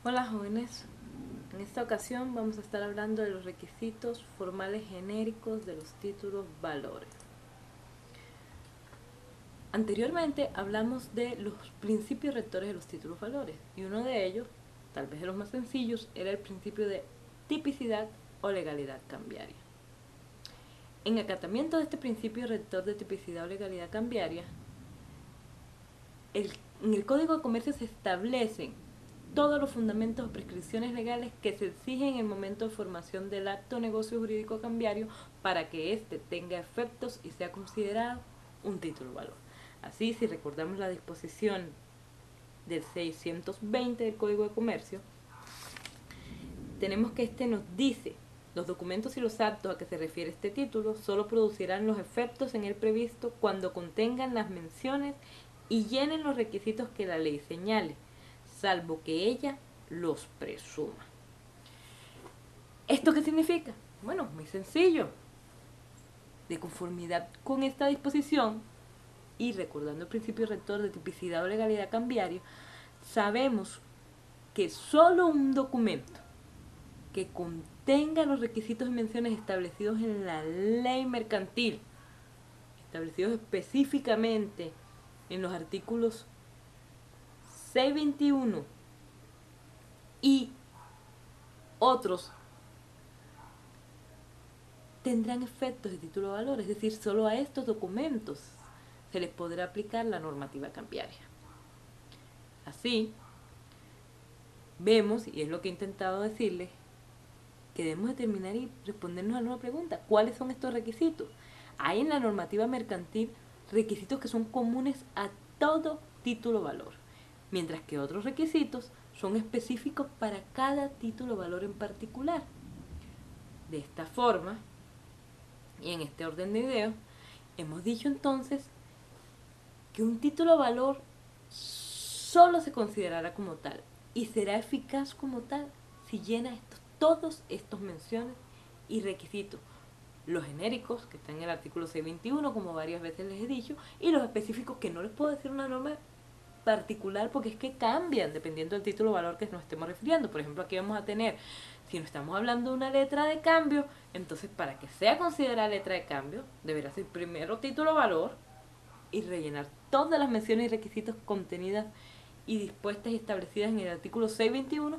Hola jóvenes, en esta ocasión vamos a estar hablando de los requisitos formales genéricos de los títulos valores. Anteriormente hablamos de los principios rectores de los títulos valores y uno de ellos, tal vez de los más sencillos, era el principio de tipicidad o legalidad cambiaria. En acatamiento de este principio rector de tipicidad o legalidad cambiaria, en el Código de Comercio se establecen todos los fundamentos o prescripciones legales que se exigen en el momento de formación del acto o negocio jurídico cambiario para que éste tenga efectos y sea considerado un título valor. Así, si recordamos la disposición del 620 del Código de Comercio, tenemos que este nos dice: los documentos y los actos a que se refiere este título solo producirán los efectos en él previsto cuando contengan las menciones y llenen los requisitos que la ley señale, salvo que ella los presuma. ¿Esto qué significa? Bueno, muy sencillo. De conformidad con esta disposición y recordando el principio rector de tipicidad o legalidad cambiaria, sabemos que solo un documento que contenga los requisitos y menciones establecidos en la ley mercantil, establecidos específicamente en los artículos 621 y otros, tendrán efectos de título de valor, es decir, solo a estos documentos se les podrá aplicar la normativa cambiaria. Así, vemos, y es lo que he intentado decirles, que debemos determinar y respondernos a una pregunta: ¿cuáles son estos requisitos? Hay en la normativa mercantil requisitos que son comunes a todo título valor, mientras que otros requisitos son específicos para cada título valor en particular. De esta forma, y en este orden de ideas, hemos dicho entonces que un título valor solo se considerará como tal y será eficaz como tal si llena todos estos menciones y requisitos: los genéricos, que están en el artículo 621, como varias veces les he dicho, y los específicos, que no les puedo decir una norma particular porque es que cambian dependiendo del título o valor que nos estemos refiriendo. Por ejemplo, aquí vamos a tener, si nos estamos hablando de una letra de cambio, entonces para que sea considerada letra de cambio, deberá ser primero título o valor y rellenar todas las menciones y requisitos contenidas y dispuestas y establecidas en el artículo 621,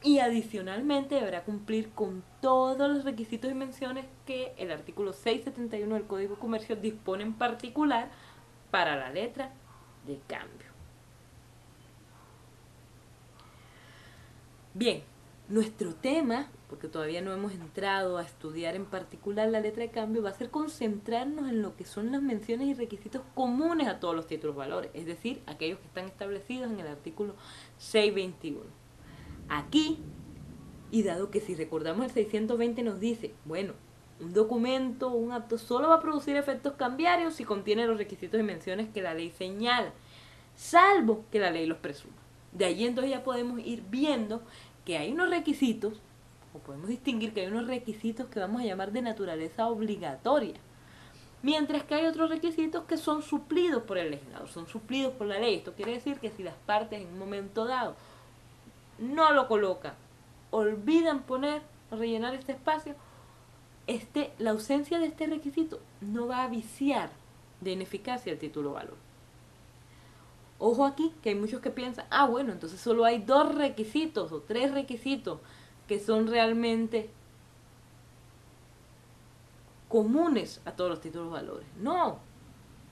y adicionalmente deberá cumplir con todos los requisitos y menciones que el artículo 671 del Código de Comercio dispone en particular para la letra de cambio. Bien, nuestro tema, porque todavía no hemos entrado a estudiar en particular la letra de cambio, va a ser concentrarnos en lo que son las menciones y requisitos comunes a todos los títulos valores, es decir, aquellos que están establecidos en el artículo 621. Aquí, y dado que si recordamos el 620 nos dice, bueno, un documento o un acto solo va a producir efectos cambiarios si contiene los requisitos y menciones que la ley señala, salvo que la ley los presuma. De ahí entonces ya podemos ir viendo que hay unos requisitos, o podemos distinguir que hay unos requisitos que vamos a llamar de naturaleza obligatoria, mientras que hay otros requisitos que son suplidos por el legislador, son suplidos por la ley. Esto quiere decir que si las partes en un momento dado no lo colocan, olvidan poner o rellenar este espacio, la ausencia de este requisito no va a viciar de ineficacia el título valor. Ojo aquí, que hay muchos que piensan, bueno, entonces solo hay 2 requisitos o 3 requisitos que son realmente comunes a todos los títulos valores. No,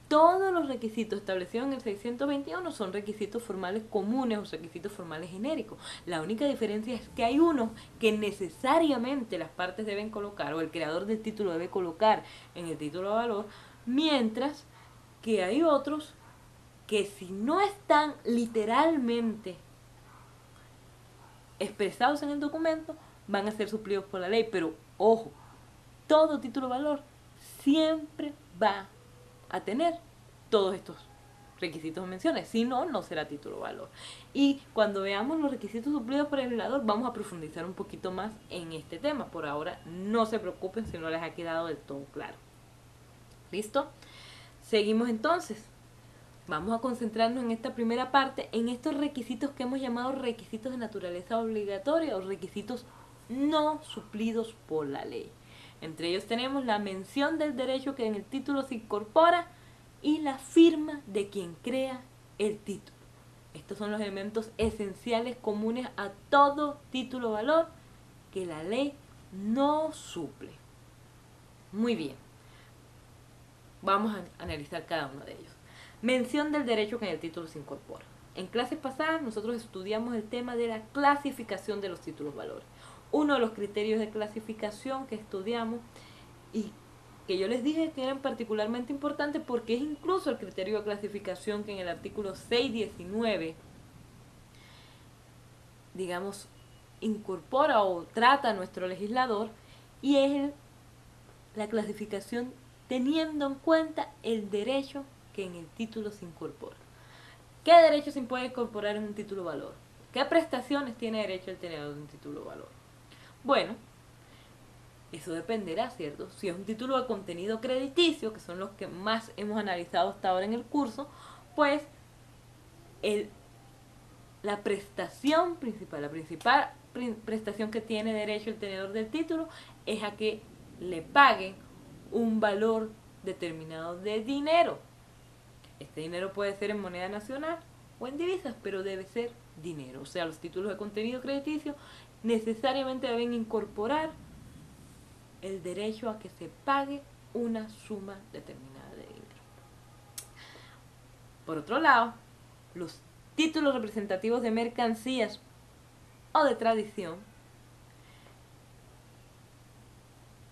todos los requisitos establecidos en el 621 son requisitos formales comunes o requisitos formales genéricos. La única diferencia es que hay unos que necesariamente las partes deben colocar, o el creador del título debe colocar en el título de valor, mientras que hay otros que si no están literalmente expresados en el documento, van a ser suplidos por la ley. Pero ojo, todo título de valor siempre va a tener todos estos requisitos o menciones, si no, no será título de valor. Y cuando veamos los requisitos suplidos por el legislador, vamos a profundizar un poquito más en este tema. Por ahora, no se preocupen si no les ha quedado del todo claro. ¿Listo? Seguimos entonces. Vamos a concentrarnos en esta primera parte, en estos requisitos que hemos llamado requisitos de naturaleza obligatoria o requisitos no suplidos por la ley. Entre ellos tenemos la mención del derecho que en el título se incorpora y la firma de quien crea el título. Estos son los elementos esenciales comunes a todo título o valor que la ley no suple. Muy bien, vamos a analizar cada uno de ellos. Mención del derecho que en el título se incorpora. En clases pasadas nosotros estudiamos el tema de la clasificación de los títulos valores. Uno de los criterios de clasificación que estudiamos y que yo les dije que eran particularmente importantes porque es incluso el criterio de clasificación que en el artículo 619, digamos, incorpora o trata a nuestro legislador, y es la clasificación teniendo en cuenta el derecho que en el título se incorpora. ¿Qué derecho se puede incorporar en un título valor? ¿Qué prestaciones tiene derecho el tenedor de un título valor? Bueno, eso dependerá, ¿cierto? Si es un título de contenido crediticio, que son los que más hemos analizado hasta ahora en el curso, pues la prestación principal, la principal prestación que tiene derecho el tenedor del título es a que le paguen un valor determinado de dinero. Este dinero puede ser en moneda nacional o en divisas, pero debe ser dinero. O sea, los títulos de contenido crediticio necesariamente deben incorporar el derecho a que se pague una suma determinada de dinero. Por otro lado, los títulos representativos de mercancías o de tradición,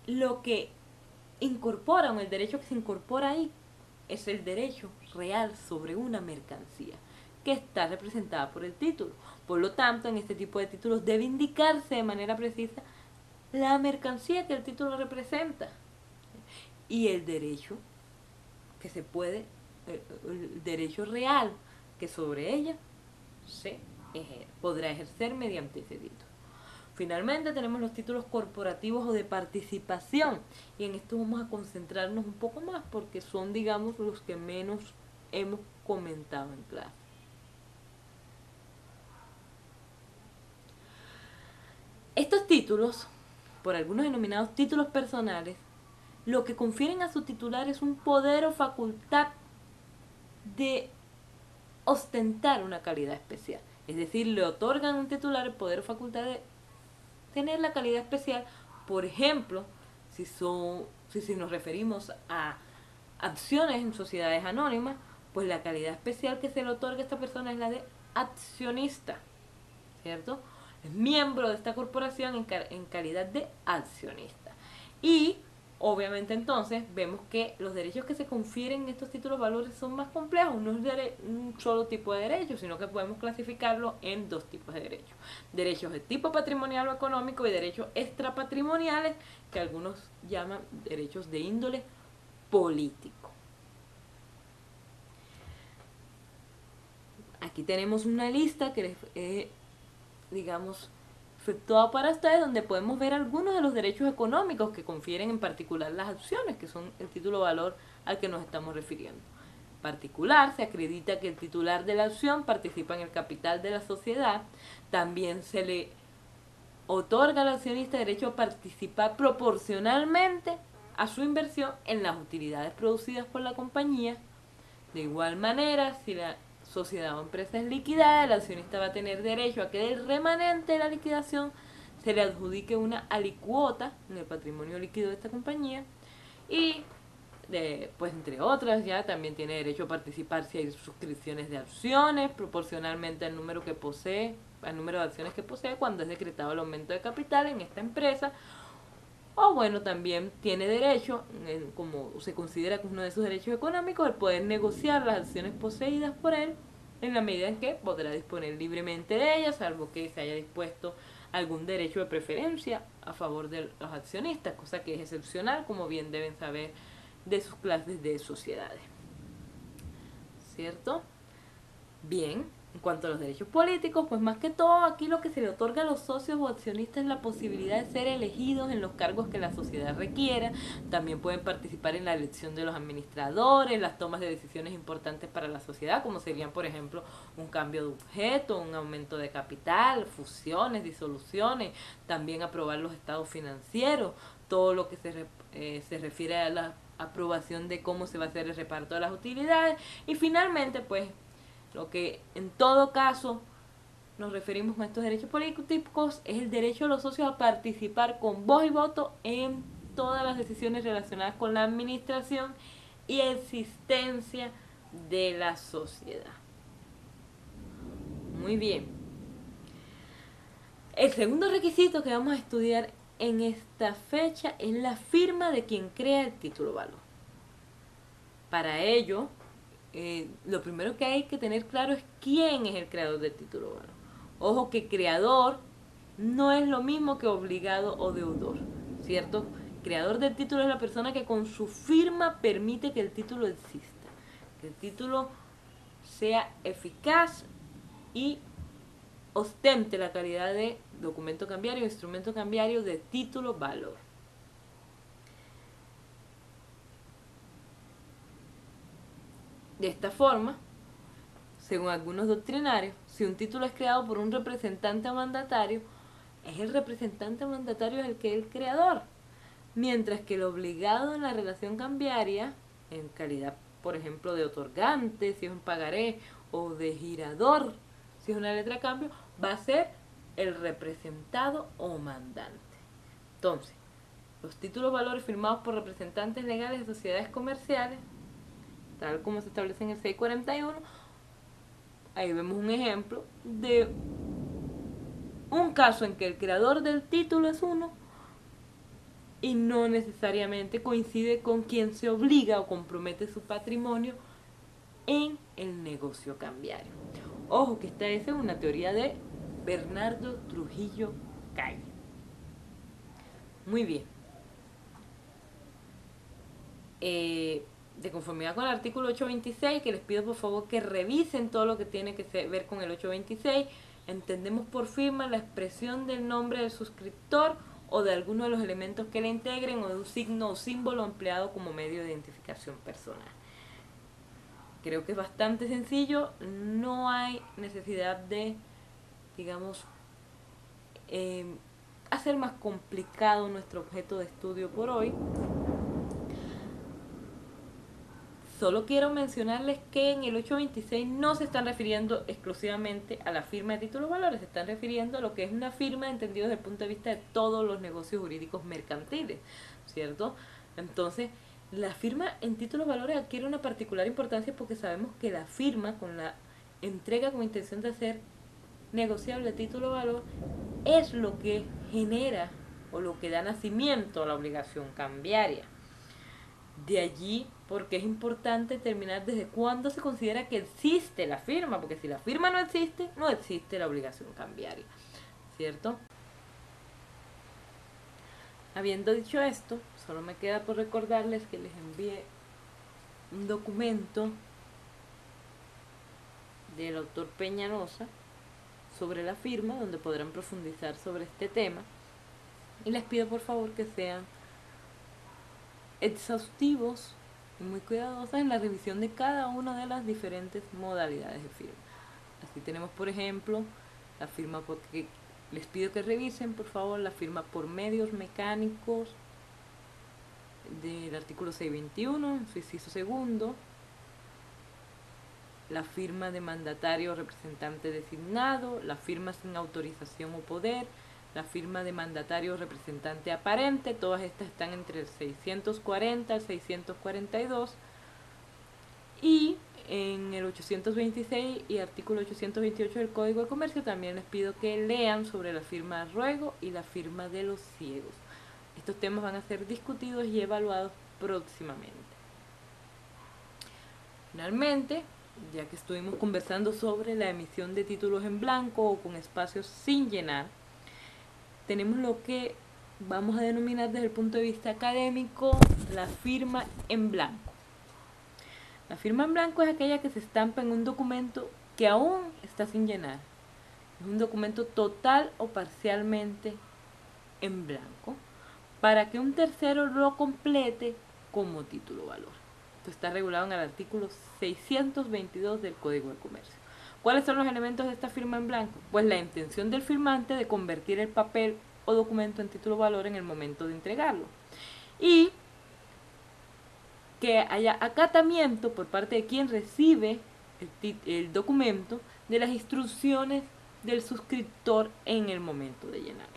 lo que incorporan, el derecho que se incorpora ahí, es el derecho real sobre una mercancía que está representada por el título. Por lo tanto, en este tipo de títulos debe indicarse de manera precisa la mercancía que el título representa y el derecho que se puede, el derecho real que sobre ella se podrá ejercer mediante ese título. Finalmente tenemos los títulos corporativos o de participación, y en esto vamos a concentrarnos un poco más porque son, digamos, los que menos hemos comentado en clase. Estos títulos, por algunos denominados títulos personales, lo que confieren a su titular es un poder o facultad de ostentar una calidad especial. Es decir, le otorgan a un titular el poder o facultad de tener la calidad especial. Por ejemplo, si nos referimos a acciones en sociedades anónimas, pues la calidad especial que se le otorga a esta persona es la de accionista, ¿cierto? Es miembro de esta corporación en calidad de accionista. Y obviamente entonces vemos que los derechos que se confieren en estos títulos valores son más complejos, no es un solo tipo de derecho, sino que podemos clasificarlo en dos tipos de derechos. Derechos de tipo patrimonial o económico y derechos extrapatrimoniales, que algunos llaman derechos de índole político. Aquí tenemos una lista que les digamos, efectuado para ustedes, donde podemos ver algunos de los derechos económicos que confieren en particular las acciones, que son el título valor al que nos estamos refiriendo. En particular, se acredita que el titular de la acción participa en el capital de la sociedad. También se le otorga al accionista derecho a participar proporcionalmente a su inversión en las utilidades producidas por la compañía. De igual manera, si la sociedad o empresa es liquidada, el accionista va a tener derecho a que del remanente de la liquidación se le adjudique una alicuota en el patrimonio líquido de esta compañía y pues entre otras ya también tiene derecho a participar si hay suscripciones de acciones proporcionalmente al número que posee, al número de acciones que posee cuando es decretado el aumento de capital en esta empresa. O bueno, también tiene derecho, como se considera que es uno de sus derechos económicos, el poder negociar las acciones poseídas por él en la medida en que podrá disponer libremente de ellas, salvo que se haya dispuesto algún derecho de preferencia a favor de los accionistas, cosa que es excepcional, como bien deben saber de sus clases de sociedades. ¿Cierto? Bien, En cuanto a los derechos políticos, pues más que todo aquí lo que se le otorga a los socios o accionistas es la posibilidad de ser elegidos en los cargos que la sociedad requiera. También pueden participar en la elección de los administradores, las tomas de decisiones importantes para la sociedad, como serían, por ejemplo, un cambio de objeto, un aumento de capital, fusiones, disoluciones, también aprobar los estados financieros, todo lo que se refiere a la aprobación de cómo se va a hacer el reparto de las utilidades. Y finalmente, pues, lo que en todo caso nos referimos a estos derechos políticos es el derecho de los socios a participar con voz y voto en todas las decisiones relacionadas con la administración y existencia de la sociedad. Muy bien. El segundo requisito que vamos a estudiar en esta fecha es la firma de quien crea el título valor. Para ello, lo primero que hay que tener claro es quién es el creador del título valor. Ojo que creador no es lo mismo que obligado o deudor, ¿cierto? Creador del título es la persona que con su firma permite que el título exista, que el título sea eficaz y ostente la calidad de documento cambiario, instrumento cambiario de título valor. De esta forma, según algunos doctrinarios, si un título es creado por un representante mandatario, es el representante mandatario el que es el creador, mientras que el obligado en la relación cambiaria, en calidad, por ejemplo, de otorgante, si es un pagaré, o de girador, si es una letra de cambio, va a ser el representado o mandante. Entonces, los títulos valores firmados por representantes legales de sociedades comerciales, tal como se establece en el 641, ahí vemos un ejemplo de un caso en que el creador del título es uno y no necesariamente coincide con quien se obliga o compromete su patrimonio en el negocio cambiario. Ojo que esta es una teoría de Bernardo Trujillo Calle. Muy bien. De conformidad con el artículo 826, que les pido por favor que revisen todo lo que tiene que ver con el 826, entendemos por firma la expresión del nombre del suscriptor o de alguno de los elementos que le integren o de un signo o símbolo empleado como medio de identificación personal. Creo que es bastante sencillo, no hay necesidad de, digamos, hacer más complicado nuestro objeto de estudio por hoy. Solo quiero mencionarles que en el 826 no se están refiriendo exclusivamente a la firma de títulos valores, se están refiriendo a lo que es una firma entendido desde el punto de vista de todos los negocios jurídicos mercantiles, ¿cierto? Entonces, la firma en títulos valores adquiere una particular importancia porque sabemos que la firma con la entrega con intención de hacer negociable el título valor es lo que genera o lo que da nacimiento a la obligación cambiaria. De allí porque es importante determinar desde cuándo se considera que existe la firma, porque si la firma no existe, no existe la obligación cambiaria, ¿cierto? Habiendo dicho esto, solo me queda por recordarles que les envié un documento del autor Peñalosa sobre la firma, donde podrán profundizar sobre este tema, y les pido por favor que sean exhaustivos y muy cuidadosos en la revisión de cada una de las diferentes modalidades de firma. Así tenemos, por ejemplo, la firma porque les pido que revisen, por favor, la firma por medios mecánicos del artículo 621, en su inciso segundo, la firma de mandatario o representante designado, la firma sin autorización o poder, la firma de mandatario o representante aparente, todas estas están entre el 640 al 642, y en el 826 y artículo 828 del Código de Comercio también les pido que lean sobre la firma de ruego y la firma de los ciegos. Estos temas van a ser discutidos y evaluados próximamente. Finalmente, ya que estuvimos conversando sobre la emisión de títulos en blanco o con espacios sin llenar, tenemos lo que vamos a denominar desde el punto de vista académico la firma en blanco. La firma en blanco es aquella que se estampa en un documento que aún está sin llenar. Es un documento total o parcialmente en blanco para que un tercero lo complete como título valor. Esto está regulado en el artículo 622 del Código de Comercio. ¿Cuáles son los elementos de esta firma en blanco? Pues la intención del firmante de convertir el papel o documento en título valor en el momento de entregarlo. Y que haya acatamiento por parte de quien recibe el documento de las instrucciones del suscriptor en el momento de llenarlo.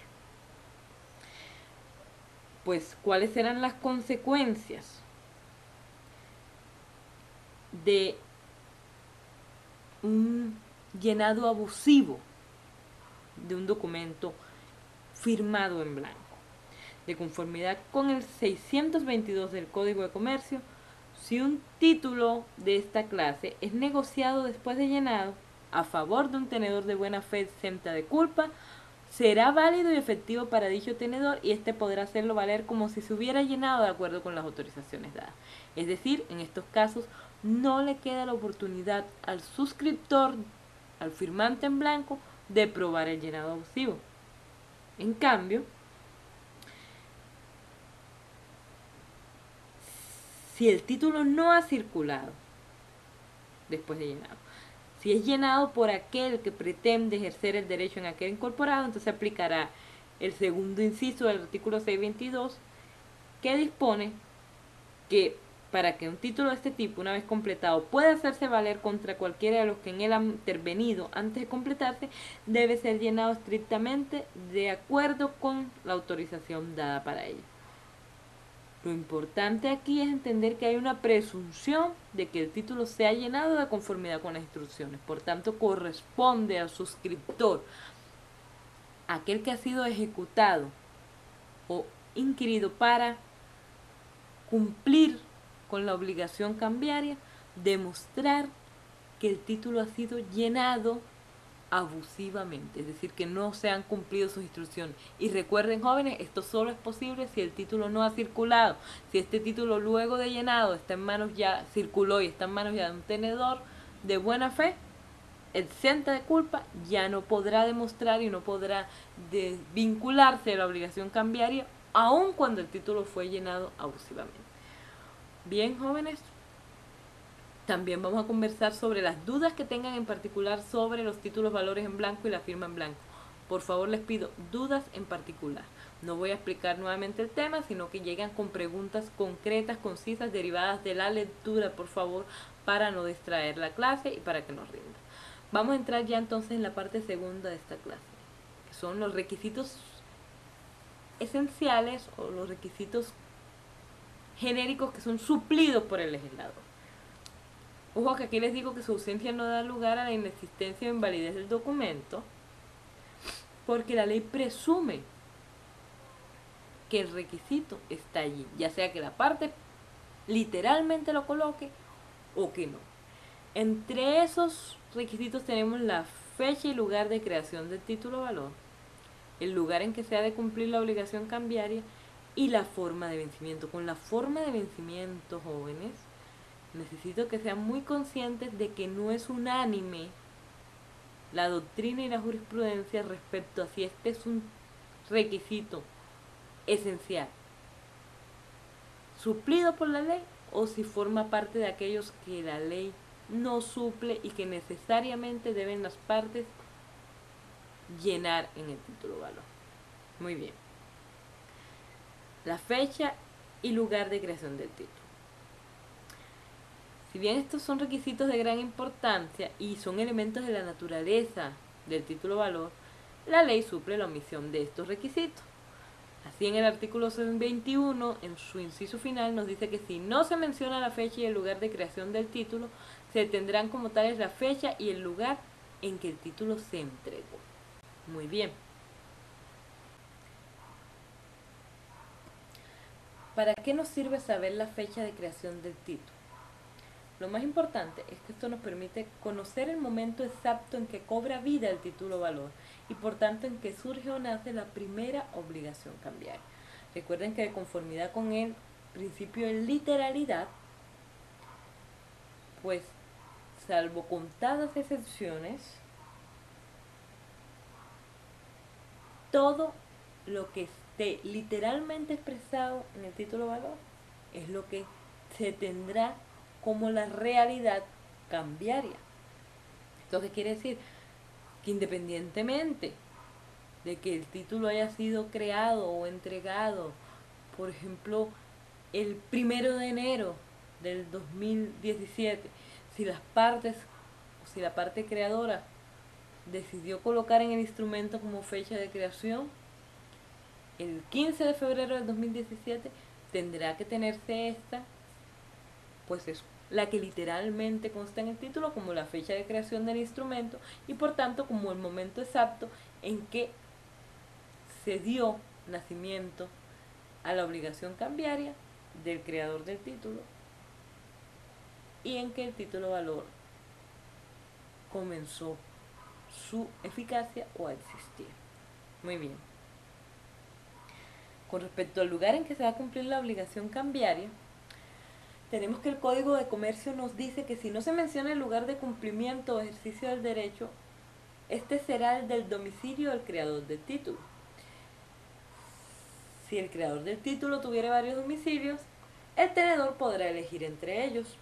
Pues, ¿cuáles serán las consecuencias de un llenado abusivo de un documento firmado en blanco? De conformidad con el 622 del Código de Comercio, si un título de esta clase es negociado después de llenado a favor de un tenedor de buena fe exenta de culpa, será válido y efectivo para dicho tenedor y éste podrá hacerlo valer como si se hubiera llenado de acuerdo con las autorizaciones dadas. Es decir, en estos casos no le queda la oportunidad al suscriptor, al firmante en blanco, de probar el llenado abusivo. En cambio, si el título no ha circulado después de llenado, si es llenado por aquel que pretende ejercer el derecho en aquel incorporado, entonces aplicará el segundo inciso del artículo 622, que dispone que para que un título de este tipo, una vez completado, pueda hacerse valer contra cualquiera de los que en él han intervenido antes de completarse, debe ser llenado estrictamente de acuerdo con la autorización dada para ello. Lo importante aquí es entender que hay una presunción de que el título sea llenado de conformidad con las instrucciones. Por tanto, corresponde al suscriptor, aquel que ha sido ejecutado o inquirido para cumplir con la obligación cambiaria, demostrar que el título ha sido llenado abusivamente, es decir, que no se han cumplido sus instrucciones. Y recuerden, jóvenes, esto solo es posible si el título no ha circulado. Si este título luego de llenado está en manos ya, circuló y está en manos ya de un tenedor de buena fe, exenta de culpa, ya no podrá demostrar y no podrá desvincularse de la obligación cambiaria, aun cuando el título fue llenado abusivamente. Bien, jóvenes, también vamos a conversar sobre las dudas que tengan en particular sobre los títulos valores en blanco y la firma en blanco. Por favor, les pido dudas en particular. No voy a explicar nuevamente el tema, sino que llegan con preguntas concretas, concisas, derivadas de la lectura, por favor, para no distraer la clase y para que nos rinda. Vamos a entrar ya entonces en la parte segunda de esta clase, que son los requisitos esenciales o los requisitos genéricos que son suplidos por el legislador. Ojo que aquí les digo que su ausencia no da lugar a la inexistencia o invalidez del documento, porque la ley presume que el requisito está allí, ya sea que la parte literalmente lo coloque o que no. Entre esos requisitos tenemos la fecha y lugar de creación del título valor, el lugar en que se ha de cumplir la obligación cambiaria y la forma de vencimiento. Con la forma de vencimiento, jóvenes, necesito que sean muy conscientes de que no es unánime la doctrina y la jurisprudencia respecto a si este es un requisito esencial, suplido por la ley, o si forma parte de aquellos que la ley no suple y que necesariamente deben las partes llenar en el título valor. Muy bien. La fecha y lugar de creación del título. Si bien estos son requisitos de gran importancia y son elementos de la naturaleza del título valor, la ley suple la omisión de estos requisitos. Así, en el artículo 21, en su inciso final, nos dice que si no se menciona la fecha y el lugar de creación del título, se tendrán como tales la fecha y el lugar en que el título se entregó. Muy bien. ¿Para qué nos sirve saber la fecha de creación del título? Lo más importante es que esto nos permite conocer el momento exacto en que cobra vida el título valor y por tanto en que surge o nace la primera obligación cambiaria. Recuerden que de conformidad con el principio de literalidad, pues salvo contadas excepciones, todo lo que esté literalmente expresado en el título valor es lo que se tendrá como la realidad cambiaria. ¿Esto qué quiere decir? Que independientemente de que el título haya sido creado o entregado, por ejemplo, el 1 de enero del 2017, si las partes o si la parte creadora decidió colocar en el instrumento como fecha de creación el 15 de febrero del 2017, tendrá que tenerse esta, pues es la que literalmente consta en el título como la fecha de creación del instrumento y por tanto como el momento exacto en que se dio nacimiento a la obligación cambiaria del creador del título y en que el título valor comenzó su eficacia o a existir. Muy bien. Con respecto al lugar en que se va a cumplir la obligación cambiaria, tenemos que el Código de Comercio nos dice que si no se menciona el lugar de cumplimiento o ejercicio del derecho, este será el del domicilio del creador del título. Si el creador del título tuviera varios domicilios, el tenedor podrá elegir entre ellos.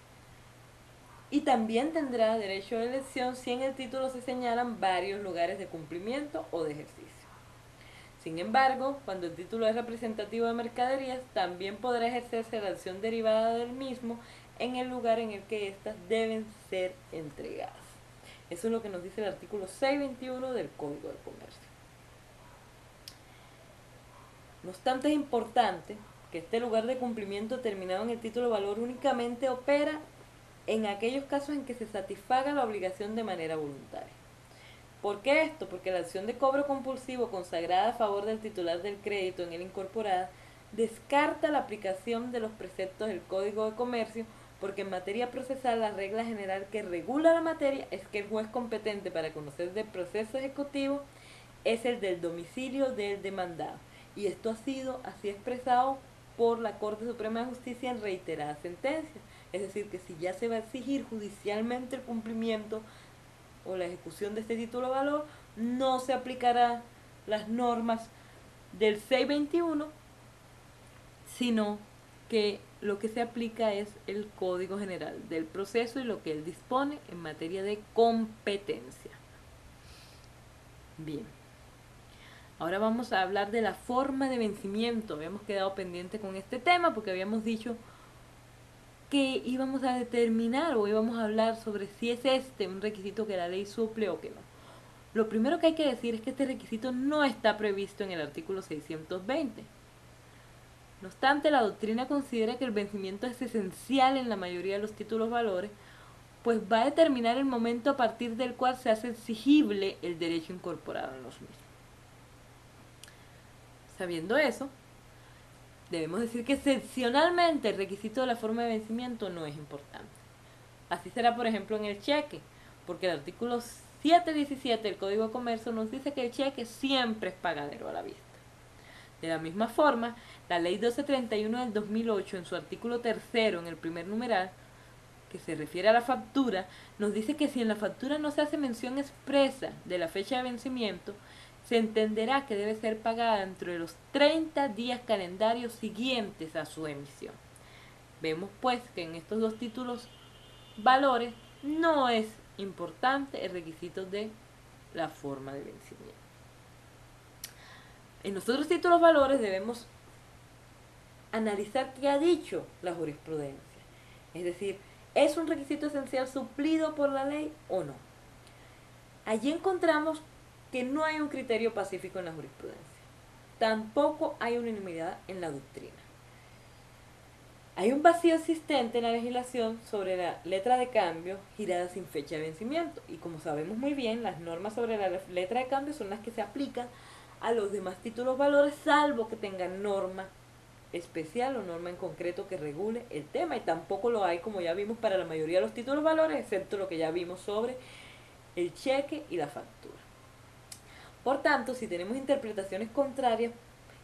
Y también tendrá derecho de elección si en el título se señalan varios lugares de cumplimiento o de ejercicio. Sin embargo, cuando el título es representativo de mercaderías, también podrá ejercerse la acción derivada del mismo en el lugar en el que éstas deben ser entregadas. Eso es lo que nos dice el artículo 621 del Código de Comercio. No obstante, es importante que este lugar de cumplimiento terminado en el título de valor únicamente opera en aquellos casos en que se satisfaga la obligación de manera voluntaria. ¿Por qué esto? Porque la acción de cobro compulsivo consagrada a favor del titular del crédito en él incorporada descarta la aplicación de los preceptos del Código de Comercio, porque en materia procesal la regla general que regula la materia es que el juez competente para conocer del proceso ejecutivo es el del domicilio del demandado. Y esto ha sido así expresado por la Corte Suprema de Justicia en reiteradas sentencias. Es decir, que si ya se va a exigir judicialmente el cumplimiento o la ejecución de este título de valor, no se aplicará las normas del 621, sino que lo que se aplica es el Código General del Proceso y lo que él dispone en materia de competencia. Bien. Ahora vamos a hablar de la forma de vencimiento. Habíamos quedado pendiente con este tema porque habíamos dicho que íbamos a determinar o íbamos a hablar sobre si es este un requisito que la ley suple o que no. Lo primero que hay que decir es que este requisito no está previsto en el artículo 620. No obstante, la doctrina considera que el vencimiento es esencial en la mayoría de los títulos valores, pues va a determinar el momento a partir del cual se hace exigible el derecho incorporado en los mismos. Sabiendo eso, debemos decir que excepcionalmente el requisito de la forma de vencimiento no es importante. Así será, por ejemplo, en el cheque, porque el artículo 717 del Código de Comercio nos dice que el cheque siempre es pagadero a la vista. De la misma forma, la Ley 1231 del 2008, en su artículo 3º, en el primer numeral, que se refiere a la factura, nos dice que si en la factura no se hace mención expresa de la fecha de vencimiento, se entenderá que debe ser pagada dentro de los 30 días calendarios siguientes a su emisión. Vemos pues que en estos dos títulos valores no es importante el requisito de la forma de vencimiento. En los otros títulos valores debemos analizar qué ha dicho la jurisprudencia. Es decir, ¿es un requisito esencial suplido por la ley o no? Allí encontramos que no hay un criterio pacífico en la jurisprudencia. Tampoco hay unanimidad en la doctrina. Hay un vacío existente en la legislación sobre la letra de cambio girada sin fecha de vencimiento. Y como sabemos muy bien, las normas sobre la letra de cambio son las que se aplican a los demás títulos valores, salvo que tengan norma especial o norma en concreto que regule el tema. Y tampoco lo hay, como ya vimos, para la mayoría de los títulos valores, excepto lo que ya vimos sobre el cheque y la factura. Por tanto, si tenemos interpretaciones contrarias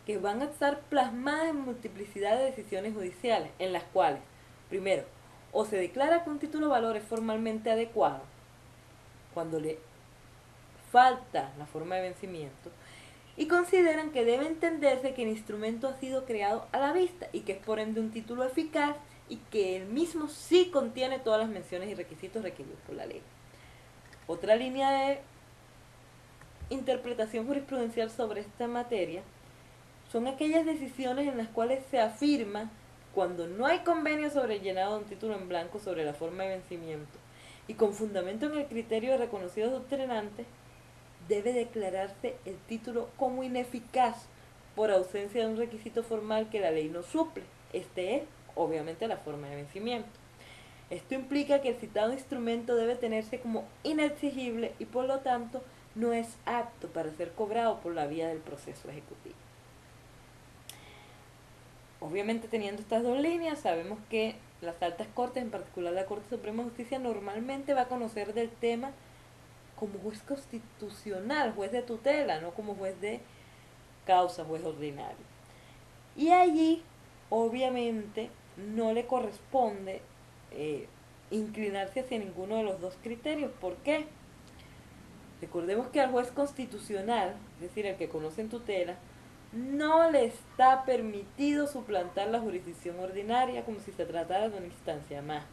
que van a estar plasmadas en multiplicidad de decisiones judiciales, en las cuales, primero, o se declara que un título valor es formalmente adecuado, cuando le falta la forma de vencimiento, y consideran que debe entenderse que el instrumento ha sido creado a la vista y que es por ende un título eficaz y que el mismo sí contiene todas las menciones y requisitos requeridos por la ley. Otra línea de interpretación jurisprudencial sobre esta materia son aquellas decisiones en las cuales se afirma cuando no hay convenio sobre el llenado de un título en blanco sobre la forma de vencimiento y con fundamento en el criterio de reconocidos doctrinantes, debe declararse el título como ineficaz por ausencia de un requisito formal que la ley no suple. Este es, obviamente, la forma de vencimiento. Esto implica que el citado instrumento debe tenerse como inexigible y por lo tanto no es apto para ser cobrado por la vía del proceso ejecutivo. Obviamente, teniendo estas dos líneas, sabemos que las altas cortes, en particular la Corte Suprema de Justicia, normalmente va a conocer del tema como juez constitucional, juez de tutela, no como juez de causa, juez ordinario. Y allí, obviamente, no le corresponde inclinarse hacia ninguno de los dos criterios. ¿Por qué? Recordemos que al juez constitucional, es decir, el que conoce en tutela, no le está permitido suplantar la jurisdicción ordinaria como si se tratara de una instancia más.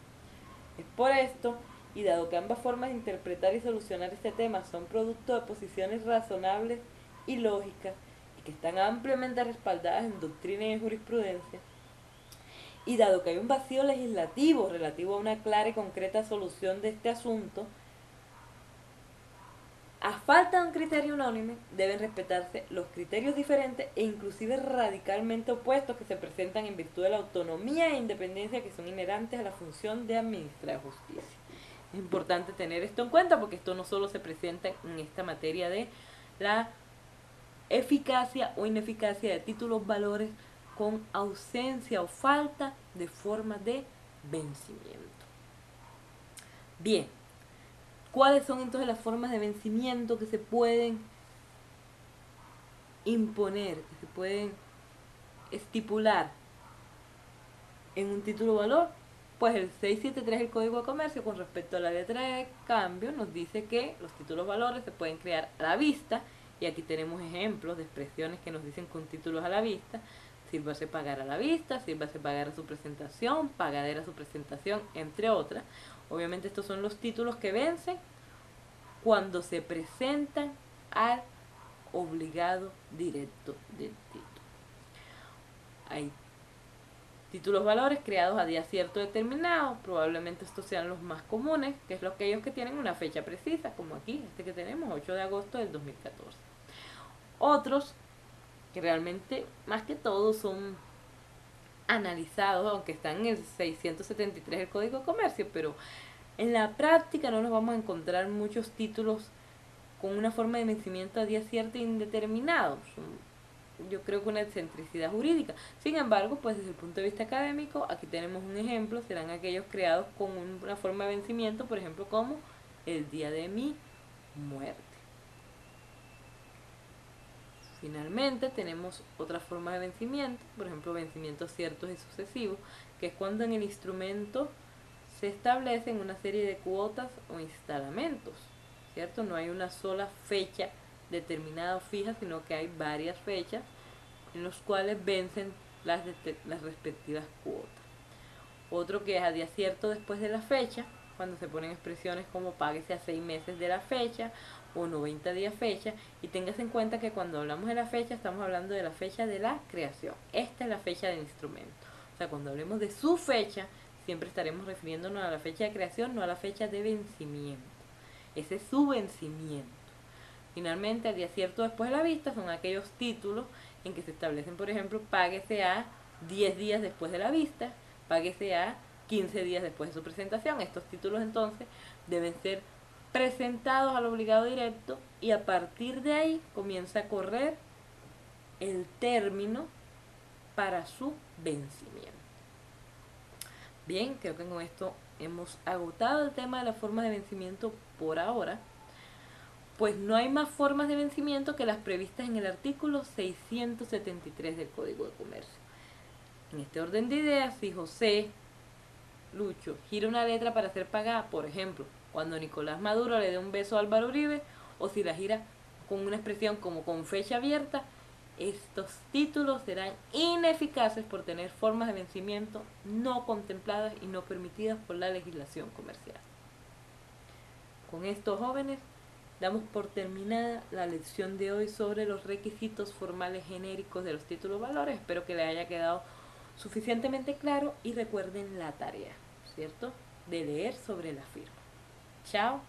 Es por esto, y dado que ambas formas de interpretar y solucionar este tema son producto de posiciones razonables y lógicas, y que están ampliamente respaldadas en doctrina y en jurisprudencia, y dado que hay un vacío legislativo relativo a una clara y concreta solución de este asunto, a falta de un criterio unánime, deben respetarse los criterios diferentes e inclusive radicalmente opuestos que se presentan en virtud de la autonomía e independencia que son inherentes a la función de administrar justicia. Es importante tener esto en cuenta porque esto no solo se presenta en esta materia de la eficacia o ineficacia de títulos valores con ausencia o falta de forma de vencimiento. Bien, ¿cuáles son entonces las formas de vencimiento que se pueden imponer, que se pueden estipular en un título valor? Pues el 673 del Código de Comercio, con respecto a la letra de cambio, nos dice que los títulos valores se pueden crear a la vista, y aquí tenemos ejemplos de expresiones que nos dicen con títulos a la vista: sírvase pagar a la vista, sírvase pagar a su presentación, pagadera a su presentación, entre otras. Obviamente estos son los títulos que vencen cuando se presentan al obligado directo del título. Hay títulos valores creados a día cierto determinado, probablemente estos sean los más comunes, que es aquellos que tienen una fecha precisa, como aquí, este que tenemos, 8 de agosto del 2014. Otros, que realmente más que todo son analizados, aunque están en el 673 del Código de Comercio, pero en la práctica no nos vamos a encontrar muchos títulos con una forma de vencimiento a día cierto e indeterminado. Yo creo que una excentricidad jurídica. Sin embargo, pues desde el punto de vista académico, aquí tenemos un ejemplo: serán aquellos creados con una forma de vencimiento, por ejemplo, como el día de mi muerte. Finalmente, tenemos otra forma de vencimiento, por ejemplo, vencimientos ciertos y sucesivos, que es cuando en el instrumento se establecen una serie de cuotas o instalamentos, ¿cierto? No hay una sola fecha determinada o fija, sino que hay varias fechas en los cuales vencen las respectivas cuotas. Otro que es a día cierto después de la fecha, cuando se ponen expresiones como páguese a 6 meses de la fecha o 90 días fecha, y tengas en cuenta que cuando hablamos de la fecha estamos hablando de la fecha de la creación. Esta es la fecha del instrumento. O sea, cuando hablemos de su fecha, siempre estaremos refiriéndonos a la fecha de creación, no a la fecha de vencimiento. Ese es su vencimiento. Finalmente, a día cierto después de la vista son aquellos títulos en que se establecen, por ejemplo, páguese a 10 días después de la vista, páguese a 15 días después de su presentación. Estos títulos entonces deben ser presentados al obligado directo y a partir de ahí comienza a correr el término para su vencimiento. Bien, creo que con esto hemos agotado el tema de las formas de vencimiento por ahora, pues no hay más formas de vencimiento que las previstas en el artículo 673 del Código de Comercio. En este orden de ideas, si José Lucho gira una letra para ser pagada, por ejemplo, cuando Nicolás Maduro le dé un beso a Álvaro Uribe, o si la gira con una expresión como con fecha abierta, estos títulos serán ineficaces por tener formas de vencimiento no contempladas y no permitidas por la legislación comercial. Con estos jóvenes, damos por terminada la lección de hoy sobre los requisitos formales genéricos de los títulos valores. Espero que les haya quedado suficientemente claro y recuerden la tarea, ¿cierto? De leer sobre la firma. Chao.